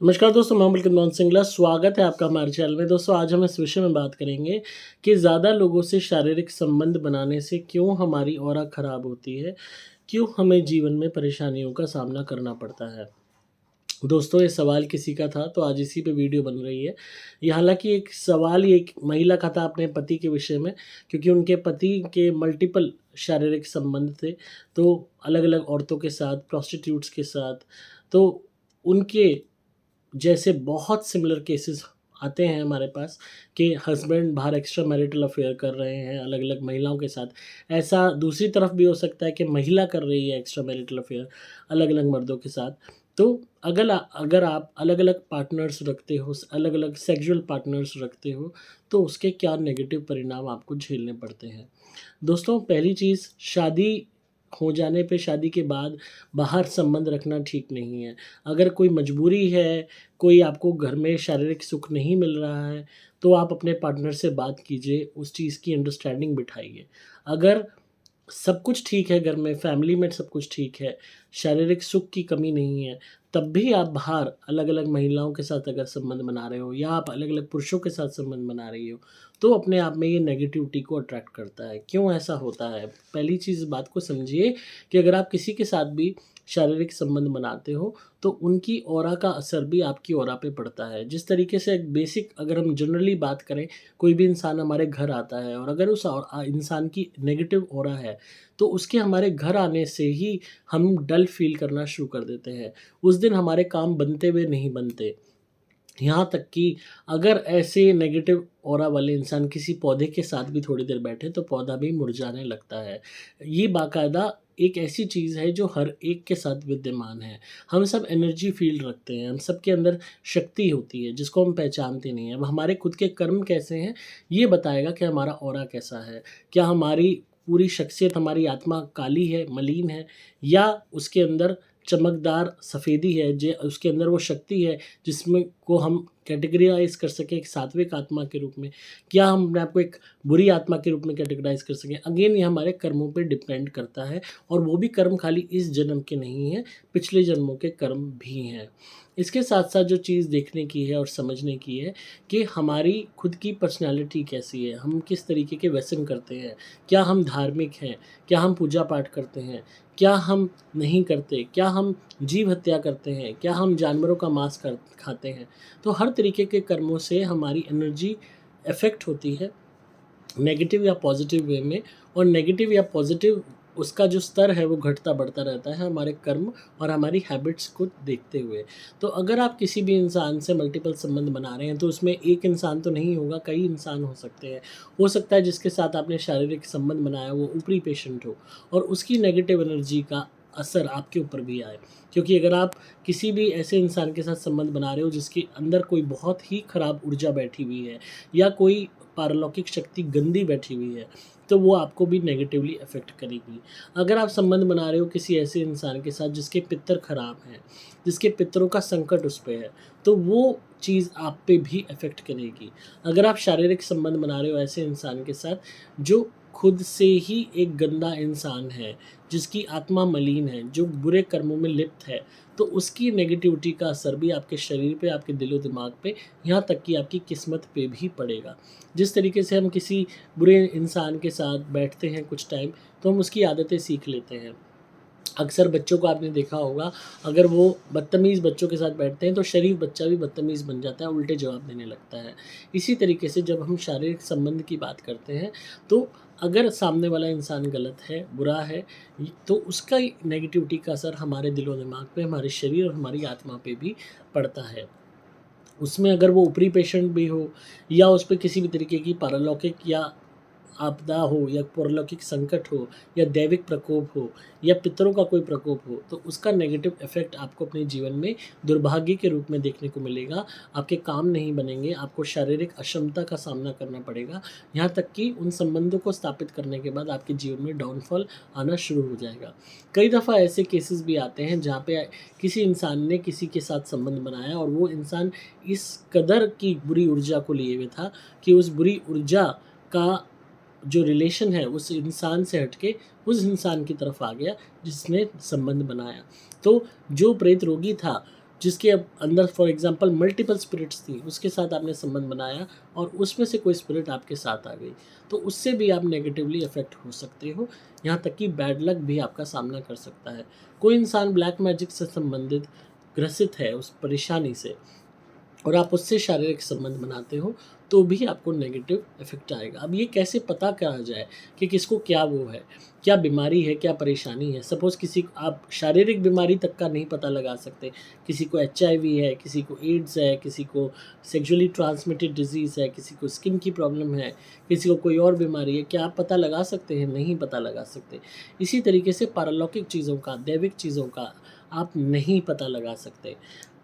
नमस्कार दोस्तों, मैं मलिक मोहन सिंगला स्वागत है आपका हमारे चैनल में। दोस्तों, आज हम इस विषय में बात करेंगे कि ज़्यादा लोगों से शारीरिक संबंध बनाने से क्यों हमारी ऑरा खराब होती है, क्यों हमें जीवन में परेशानियों का सामना करना पड़ता है। दोस्तों, ये सवाल किसी का था तो आज इसी पे वीडियो बन रही है। ये हालाँकि एक सवाल ही एक महिला का था अपने पति के विषय में, क्योंकि उनके पति के मल्टीपल शारीरिक संबंध थे, तो अलग-अलग औरतों के साथ, प्रोस्टिट्यूट्स के साथ। तो उनके जैसे बहुत सिमिलर केसेस आते हैं हमारे पास कि हस्बैंड बाहर एक्स्ट्रा मैरिटल अफेयर कर रहे हैं अलग-अलग महिलाओं के साथ। ऐसा दूसरी तरफ भी हो सकता है कि महिला कर रही है एक्स्ट्रा मैरिटल अफेयर अलग-अलग मर्दों के साथ। तो अगर आप अलग-अलग पार्टनर्स रखते हो, अलग-अलग सेक्सुअल पार्टनर्स रखते हो, तो उसके क्या नेगेटिव परिणाम आपको झेलने पड़ते हैं। दोस्तों, पहली चीज़, शादी हो जाने पे, शादी के बाद बाहर संबंध रखना ठीक नहीं है। अगर कोई मजबूरी है, कोई आपको घर में शारीरिक सुख नहीं मिल रहा है, तो आप अपने पार्टनर से बात कीजिए, उस चीज़ की अंडरस्टैंडिंग बिठाइए। अगर सब कुछ ठीक है घर में, फैमिली में सब कुछ ठीक है, शारीरिक सुख की कमी नहीं है, तब भी आप बाहर अलग-अलग महिलाओं के साथ अगर संबंध बना रहे हो या आप अलग-अलग पुरुषों के साथ संबंध बना रही हो, तो अपने आप में ये नेगेटिविटी को अट्रैक्ट करता है। क्यों ऐसा होता है? पहली चीज़, इस बात को समझिए कि अगर आप किसी के साथ भी शारीरिक संबंध बनाते हो, तो उनकी ऑरा का असर भी आपकी ऑरा पे पड़ता है। जिस तरीके से एक बेसिक, अगर हम जनरली बात करें, कोई भी इंसान हमारे घर आता है और अगर उस इंसान की नेगेटिव ऑरा है, तो उसके हमारे घर आने से ही हम डल फ़ील करना शुरू कर देते हैं। उस दिन हमारे काम बनते हुए नहीं बनते। यहाँ तक कि अगर ऐसे नेगेटिव ऑरा वाले इंसान किसी पौधे के साथ भी थोड़ी देर बैठे, तो पौधा भी मुरझाने लगता है। ये बाकायदा एक ऐसी चीज़ है जो हर एक के साथ विद्यमान है। हम सब एनर्जी फ़ील्ड रखते हैं, हम सबके अंदर शक्ति होती है जिसको हम पहचानते नहीं हैं। अब हमारे खुद के कर्म कैसे हैं, ये बताएगा कि हमारा ऑरा कैसा है। क्या हमारी पूरी शख्सियत, हमारी आत्मा काली है, मलिन है, या उसके अंदर चमकदार सफ़ेदी है, जे उसके अंदर वो शक्ति है जिसमें को हम कैटेगराइज़ कर सकें एक सात्विक आत्मा के रूप में। क्या हम अपने आप को एक बुरी आत्मा के रूप में कैटेगराइज़ कर सकें? अगेन, ये हमारे कर्मों पे डिपेंड करता है, और वो भी कर्म खाली इस जन्म के नहीं हैं, पिछले जन्मों के कर्म भी हैं। इसके साथ-साथ जो चीज़ देखने की है और समझने की है कि हमारी खुद की पर्सनैलिटी कैसी है, हम किस तरीके के व्यसन करते हैं, क्या हम धार्मिक हैं, क्या हम पूजा-पाठ करते हैं, क्या हम नहीं करते, क्या हम जीव हत्या करते हैं, क्या हम जानवरों का मांस खाते हैं। तो हर तरीके के कर्मों से हमारी एनर्जी इफ़ेक्ट होती है, नेगेटिव या पॉजिटिव वे में, और नेगेटिव या पॉजिटिव उसका जो स्तर है वो घटता बढ़ता रहता है हमारे कर्म और हमारी हैबिट्स को देखते हुए। तो अगर आप किसी भी इंसान से मल्टीपल संबंध बना रहे हैं, तो उसमें एक इंसान तो नहीं होगा, कई इंसान हो सकते हैं। हो सकता है जिसके साथ आपने शारीरिक संबंध बनाया वो ऊपरी पेशेंट हो, और उसकी नेगेटिव एनर्जी का असर आपके ऊपर भी आए। क्योंकि अगर आप किसी भी ऐसे इंसान के साथ संबंध बना रहे हो जिसके अंदर कोई बहुत ही खराब ऊर्जा बैठी हुई है, या कोई पारलौकिक शक्ति गंदी बैठी हुई है, तो वो आपको भी नेगेटिवली अफ़ेक्ट करेगी। अगर आप संबंध बना रहे हो किसी ऐसे इंसान के साथ जिसके पितर खराब हैं, जिसके पितरों का संकट उस पे है, तो वो चीज़ आप पे भी अफ़ेक्ट करेगी। अगर आप शारीरिक संबंध बना रहे हो ऐसे इंसान के साथ जो खुद से ही एक गंदा इंसान है, जिसकी आत्मा मलिन है, जो बुरे कर्मों में लिप्त है, तो उसकी नेगेटिविटी का असर भी आपके शरीर पे, आपके दिलो-दिमाग पे, यहाँ तक कि आपकी किस्मत पे भी पड़ेगा। जिस तरीके से हम किसी बुरे इंसान के साथ बैठते हैं कुछ टाइम, तो हम उसकी आदतें सीख लेते हैं। अक्सर बच्चों को आपने देखा होगा, अगर वो बदतमीज़ बच्चों के साथ बैठते हैं, तो शरीफ बच्चा भी बदतमीज़ बन जाता है, उल्टे जवाब देने लगता है। इसी तरीके से जब हम शारीरिक संबंध की बात करते हैं, तो अगर सामने वाला इंसान गलत है, बुरा है, तो उसका नेगेटिविटी का असर हमारे दिलो-दिमाग पे, हमारे शरीर और हमारी आत्मा पे भी पड़ता है। उसमें अगर वो ऊपरी पेशेंट भी हो, या उस पे किसी भी तरीके की पारलौकिक या आपदा हो, या पारलौकिक संकट हो, या दैविक प्रकोप हो, या पितरों का कोई प्रकोप हो, तो उसका नेगेटिव इफ़ेक्ट आपको अपने जीवन में दुर्भाग्य के रूप में देखने को मिलेगा। आपके काम नहीं बनेंगे, आपको शारीरिक अक्षमता का सामना करना पड़ेगा, यहाँ तक कि उन संबंधों को स्थापित करने के बाद आपके जीवन में डाउनफॉल आना शुरू हो जाएगा। कई दफ़ा ऐसे केसेस भी आते हैं जहाँ पे किसी इंसान ने किसी के साथ संबंध बनाया, और वो इंसान इस कदर की बुरी ऊर्जा को लिए हुए था कि उस बुरी ऊर्जा का जो रिलेशन है उस इंसान से हट के उस इंसान की तरफ आ गया जिसने संबंध बनाया। तो जो प्रेत रोगी था, जिसके अब अंदर फॉर एग्जांपल मल्टीपल स्पिरिट्स थी, उसके साथ आपने संबंध बनाया और उसमें से कोई स्पिरिट आपके साथ आ गई, तो उससे भी आप नेगेटिवली अफेक्ट हो सकते हो। यहाँ तक कि बैड लक भी आपका सामना कर सकता है। कोई इंसान ब्लैक मैजिक से संबंधित ग्रसित है उस परेशानी से और आप उससे शारीरिक संबंध बनाते हो, तो भी आपको नेगेटिव इफ़ेक्ट आएगा। अब ये कैसे पता करा जाए कि किसको क्या वो है, क्या बीमारी है, क्या परेशानी है? सपोज़ किसी को आप शारीरिक बीमारी तक का नहीं पता लगा सकते, किसी को एचआईवी है, किसी को एड्स है, किसी को सेक्सुअली ट्रांसमिटेड डिज़ीज़ है, किसी को स्किन की प्रॉब्लम है, किसी को कोई और बीमारी है, क्या आप पता लगा सकते हैं? नहीं पता लगा सकते। इसी तरीके से पारलौकिक चीज़ों का, दैविक चीज़ों का आप नहीं पता लगा सकते।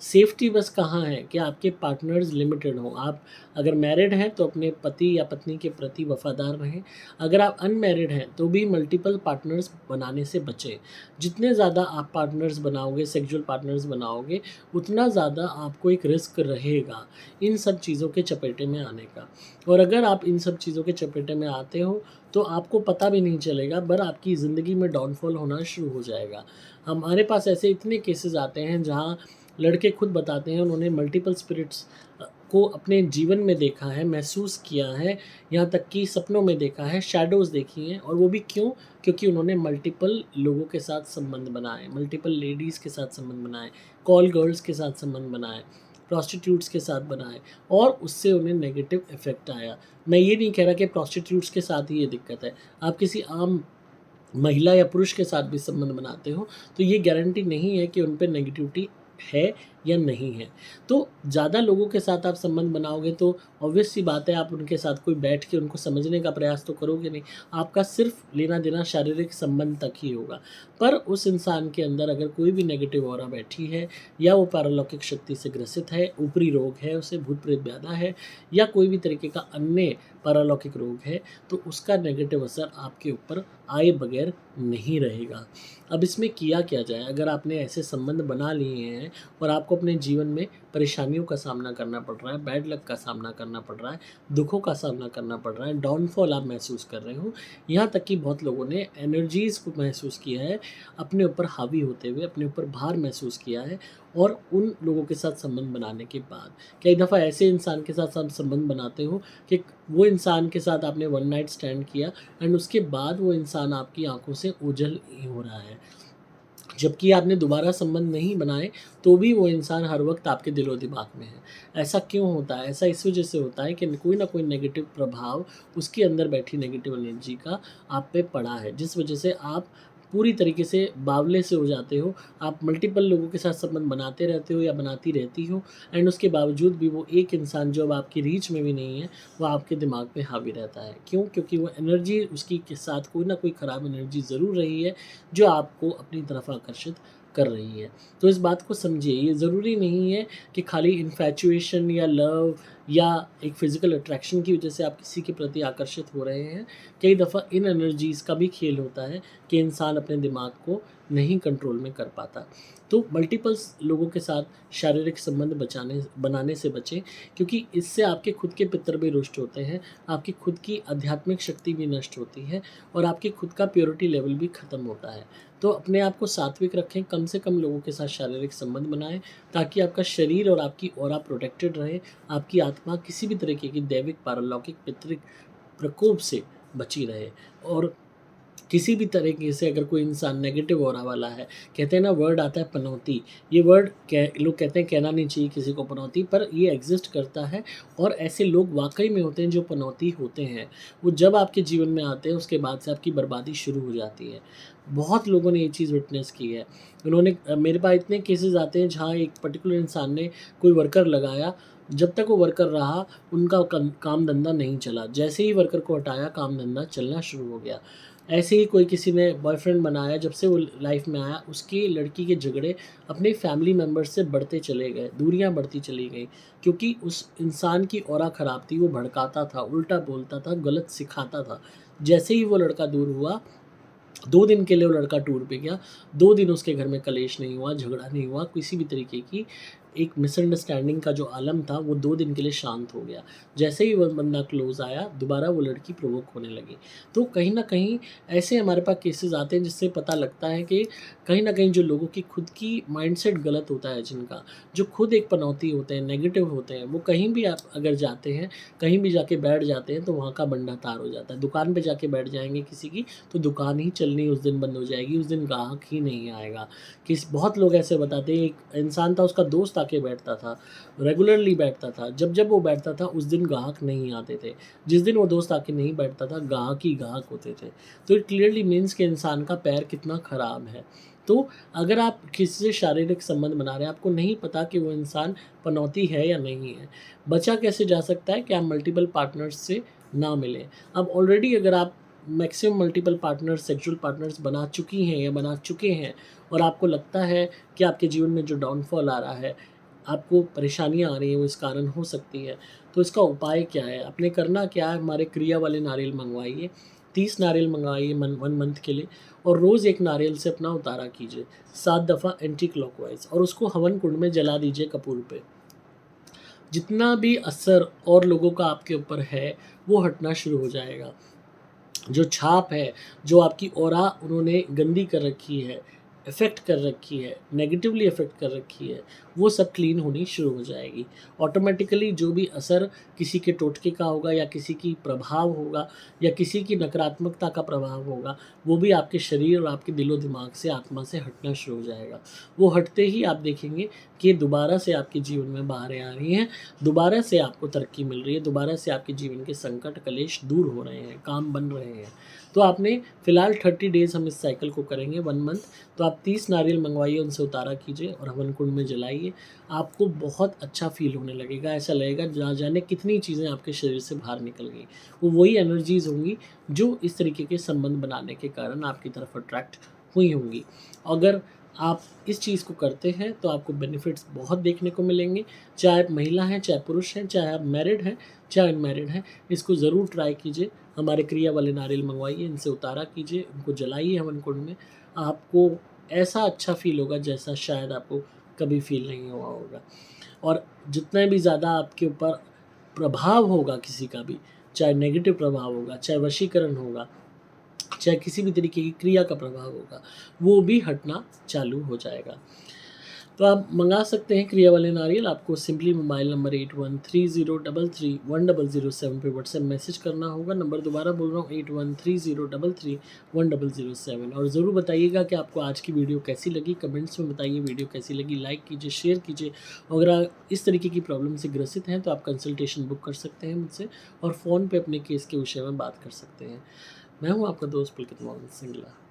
सेफ्टी बस कहाँ है कि आपके पार्टनर्स लिमिटेड हों। आप अगर मैरिड हैं तो अपने पति या पत्नी के प्रति वफ़ादार रहें। अगर आप अनमैरिड हैं तो भी मल्टीपल पार्टनर्स बनाने से बचें। जितने ज़्यादा आप पार्टनर्स बनाओगे, सेक्सुअल पार्टनर्स बनाओगे, उतना ज़्यादा आपको एक रिस्क रहेगा इन सब चीज़ों के चपेटे में आने का। और अगर आप इन सब चीज़ों के चपेटे में आते हो तो आपको पता भी नहीं चलेगा, पर आपकी ज़िंदगी में डाउनफॉल होना शुरू हो जाएगा। हमारे पास ऐसे इतने केसेस आते हैं जहाँ लड़के खुद बताते हैं उन्होंने मल्टीपल स्पिरिट्स को अपने जीवन में देखा है, महसूस किया है, यहाँ तक कि सपनों में देखा है, शैडोज़ देखी हैं, और वो भी क्यों? क्योंकि उन्होंने मल्टीपल लोगों के साथ संबंध बनाए, मल्टीपल लेडीज़ के साथ संबंध बनाए, कॉल गर्ल्स के साथ संबंध बनाए, प्रोस्टिट्यूट्स के साथ बनाए और उससे उन्हें नेगेटिव इफ़ेक्ट आया। मैं ये नहीं कह रहा कि प्रोस्टिट्यूट्स के साथ ही ये दिक्कत है। आप किसी आम महिला या पुरुष के साथ भी संबंध बनाते हो, तो ये गारंटी नहीं है कि उन पे नेगेटिविटी है या नहीं है। तो ज़्यादा लोगों के साथ आप संबंध बनाओगे तो ऑब्वियस सी बात है आप उनके साथ कोई बैठ के उनको समझने का प्रयास तो करोगे नहीं। आपका सिर्फ़ लेना-देना शारीरिक संबंध तक ही होगा। पर उस इंसान के अंदर अगर कोई भी नेगेटिव ऑरा बैठी है या वो पारलौकिक शक्ति से ग्रसित है, ऊपरी रोग है, उसे भूत-प्रेत बाधा है या कोई भी तरीके का अन्य पारलौकिक रोग है, तो उसका नेगेटिव असर आपके ऊपर आए बगैर नहीं रहेगा। अब इसमें किया क्या जाए? अगर आपने ऐसे संबंध बना लिए हैं और आपको अपने जीवन में परेशानियों का सामना करना पड़ रहा है, बैड लक का सामना करना पड़ रहा है, दुखों का सामना करना पड़ रहा है, डाउनफॉल आप महसूस कर रहे हो, यहाँ तक कि बहुत लोगों ने एनर्जीज़ को महसूस किया है, अपने ऊपर हावी होते हुए, अपने ऊपर भार महसूस किया है और उन लोगों के साथ संबंध बनाने के बाद कई दफ़ा ऐसे इंसान के साथ आप संबंध बनाते हो कि वो इंसान के साथ आपने वन नाइट स्टैंड किया एंड उसके बाद वो इंसान आपकी आँखों से ओझल नहीं हो रहा है। जबकि आपने दोबारा संबंध नहीं बनाए, तो भी वो इंसान हर वक़्त आपके दिलो-दिमाग में है। ऐसा क्यों होता है? ऐसा इस वजह से होता है कि कोई न कोई नेगेटिव प्रभाव उसके अंदर बैठी नेगेटिव एनर्जी का आप पे पड़ा है, जिस वजह से आप पूरी तरीके से बावले से हो जाते हो। आप मल्टीपल लोगों के साथ संबंध बनाते रहते हो या बनाती रहती हो एंड उसके बावजूद भी वो एक इंसान जो अब आपकी रीच में भी नहीं है, वो आपके दिमाग पे हावी रहता है। क्यों? क्योंकि वो एनर्जी उसकी के साथ कोई न कोई खराब एनर्जी ज़रूर रही है, जो आपको अपनी तरफ आकर्षित कर रही है। तो इस बात को समझिए, ये ज़रूरी नहीं है कि खाली इन्फैचुएशन या लव या एक फ़िज़िकल अट्रैक्शन की वजह से आप किसी के प्रति आकर्षित हो रहे हैं। कई दफ़ा इन एनर्जीज़ का भी खेल होता है कि इंसान अपने दिमाग को नहीं कंट्रोल में कर पाता। तो मल्टीपल्स लोगों के साथ शारीरिक संबंध बनाने से बचें, क्योंकि इससे आपके खुद के पितर भी रुष्ट होते हैं, आपकी खुद की आध्यात्मिक शक्ति भी नष्ट होती है और आपकी खुद का प्योरिटी लेवल भी ख़त्म होता है। तो अपने आप को सात्विक रखें, कम से कम लोगों के साथ शारीरिक संबंध बनाएँ, ताकि आपका शरीर और आपकी ऑरा प्रोटेक्टेड रहे, आपकी आत्मा किसी भी तरीके की दैविक, पारलौकिक, पितरिक प्रकोप से बची रहे। और किसी भी तरीके से अगर कोई इंसान नेगेटिव ऑरा वाला है, कहते हैं ना वर्ड आता है पनौती, ये वर्ड लोग कहते हैं कहना नहीं चाहिए किसी को पनौती, पर ये एग्ज़िस्ट करता है और ऐसे लोग वाक़ई में होते हैं जो पनौती होते हैं। वो जब आपके जीवन में आते हैं उसके बाद से आपकी बर्बादी शुरू हो जाती है। बहुत लोगों ने ये चीज़ विटनेस की है। उन्होंने मेरे पास इतने केसेज़ आते हैं जहाँ एक पर्टिकुलर इंसान ने कोई वर्कर लगाया, जब तक वो वर्कर रहा उनका काम-धंधा नहीं चला। जैसे ही वर्कर को हटाया काम-धंधा चलना शुरू हो गया। ऐसे ही कोई किसी ने बॉयफ्रेंड बनाया, जब से वो लाइफ में आया उसकी लड़की के झगड़े अपने फैमिली मेंबर्स से बढ़ते चले गए, दूरियां बढ़ती चली गई, क्योंकि उस इंसान की ऑरा ख़राब थी, वो भड़काता था, उल्टा बोलता था, गलत सिखाता था। जैसे ही वो लड़का दूर हुआ, 2 दिन के लिए वो लड़का टूर पे गया, 2 दिन उसके घर में कलेश नहीं हुआ, झगड़ा नहीं हुआ, किसी भी तरीके की एक मिसअंडरस्टैंडिंग का जो आलम था वो 2 दिन के लिए शांत हो गया। जैसे ही वो बंदा क्लोज़ आया, दोबारा वो लड़की प्रोवोक होने लगी। तो कहीं न कहीं ऐसे हमारे पास केसेज़ आते हैं जिससे पता लगता है कि कहीं न कहीं जो लोगों की खुद की माइंडसेट गलत होता है जिनका, जो खुद एक पनौती होते हैं, नेगेटिव होते हैं, वो कहीं भी आप अगर जाते हैं, कहीं भी जाके बैठ जाते हैं तो वहाँ का बंडा तार हो जाता है। दुकान पे जाके बैठ जाएँगे किसी की, तो दुकान ही चलनी उस दिन बंद हो जाएगी, उस दिन ग्राहक ही नहीं आएगा। बहुत लोग ऐसे बताते हैं, एक इंसान था उसका दोस्त आके बैठता था, रेगुलरली बैठता था, जब-जब वो बैठता था उस दिन ग्राहक नहीं आते थे। जिस दिन वो दोस्त आके नहीं बैठता था, ग्राहक ही ग्राहक होते थे। तो इट क्लियरली मीन्स कि इंसान का पैर कितना खराब है। तो अगर आप किसी से शारीरिक संबंध बना रहे हैं, आपको नहीं पता कि वो इंसान पनौती है या नहीं है। बचा कैसे जा सकता है कि आप मल्टीपल पार्टनर्स से ना मिलें। अब ऑलरेडी अगर आप maximum multiple partners, sexual partners बना चुकी हैं या बना चुके हैं और आपको लगता है कि आपके जीवन में जो डाउनफॉल आ रहा है, आपको परेशानियाँ आ रही हैं, वो इस कारण हो सकती है। तो इसका उपाय क्या है? आपने करना क्या है, हमारे क्रिया वाले नारियल मँगवाइए, 30 नारियल मँगवाइए 1 मंथ के लिए और रोज़ 1 नारियल से अपना उतारा कीजिए, 7 दफ़ा एंटी क्लॉकवाइज़ और उसको हवन कुंड में जला दीजिए कपूर पे। जितना भी असर और लोगों का आपके ऊपर है, वो हटना शुरू हो जाएगा। जो छाप है, जो आपकी ऑरा उन्होंने गंदी कर रखी है, इफ़ेक्ट कर रखी है, नेगेटिवली इफ़ेक्ट कर रखी है, वो सब क्लीन होनी शुरू हो जाएगी। ऑटोमैटिकली जो भी असर किसी के टोटके का होगा या किसी की प्रभाव होगा या किसी की नकारात्मकता का प्रभाव होगा, वो भी आपके शरीर और आपके दिलो-दिमाग से, आत्मा से हटना शुरू हो जाएगा। वो हटते ही आप देखेंगे कि दोबारा से आपके जीवन में बहारें आ रही हैं, दोबारा से आपको तरक्की मिल रही है, दोबारा से आपके जीवन के संकट, क्लेश दूर हो रहे हैं, काम बन रहे हैं। तो आपने फ़िलहाल 30 डेज़ हम इस साइकिल को करेंगे 1 मंथ, तो आप 30 नारियल मँगवाइए, उनसे उतारा कीजिए और हवन कुंड में जलाइए। आपको बहुत अच्छा फ़ील होने लगेगा, ऐसा लगेगा ना जाने कितनी चीज़ें आपके शरीर से बाहर निकल गई। वो वही एनर्जीज़ होंगी जो इस तरीके के संबंध बनाने के कारण आपकी तरफ अट्रैक्ट हुई होंगी। अगर आप इस चीज़ को करते हैं तो आपको बेनिफिट्स बहुत देखने को मिलेंगे, चाहे आप महिला हैं, चाहे पुरुष हैं, चाहे आप मैरिड हैं, चाहे अनमैरिड हैं, इसको ज़रूर ट्राई कीजिए। हमारे क्रिया वाले नारियल मँगवाइए, इनसे उतारा कीजिए, उनको जलाइए हवन कुंड में। आपको ऐसा अच्छा फ़ील होगा जैसा शायद आपको कभी फ़ील नहीं हुआ होगा। और जितना भी ज़्यादा आपके ऊपर प्रभाव होगा किसी का भी, चाहे नेगेटिव प्रभाव होगा, चाहे वशीकरण होगा, चाहे किसी भी तरीके की क्रिया का प्रभाव होगा, वो भी हटना चालू हो जाएगा। तो आप मँगा सकते हैं क्रिया वाले नारियल, आपको सिंपली मोबाइल नंबर 8130331007 पे व्हाट्सएप मैसेज करना होगा। नंबर दोबारा बोल रहा हूँ 8130331007 और ज़रूर बताइएगा कि आपको आज की वीडियो कैसी लगी, कमेंट्स में बताइए वीडियो कैसी लगी, लाइक कीजिए, शेयर कीजिए। अगर आप इस तरीके की प्रॉब्लम से ग्रसित हैं तो आप कंसल्टेशन बुक कर सकते हैं मुझसे और फ़ोन पे अपने केस के विषय में बात कर सकते हैं। मैं हूँ आपका दोस्त पुलकित मोहन सिंगला।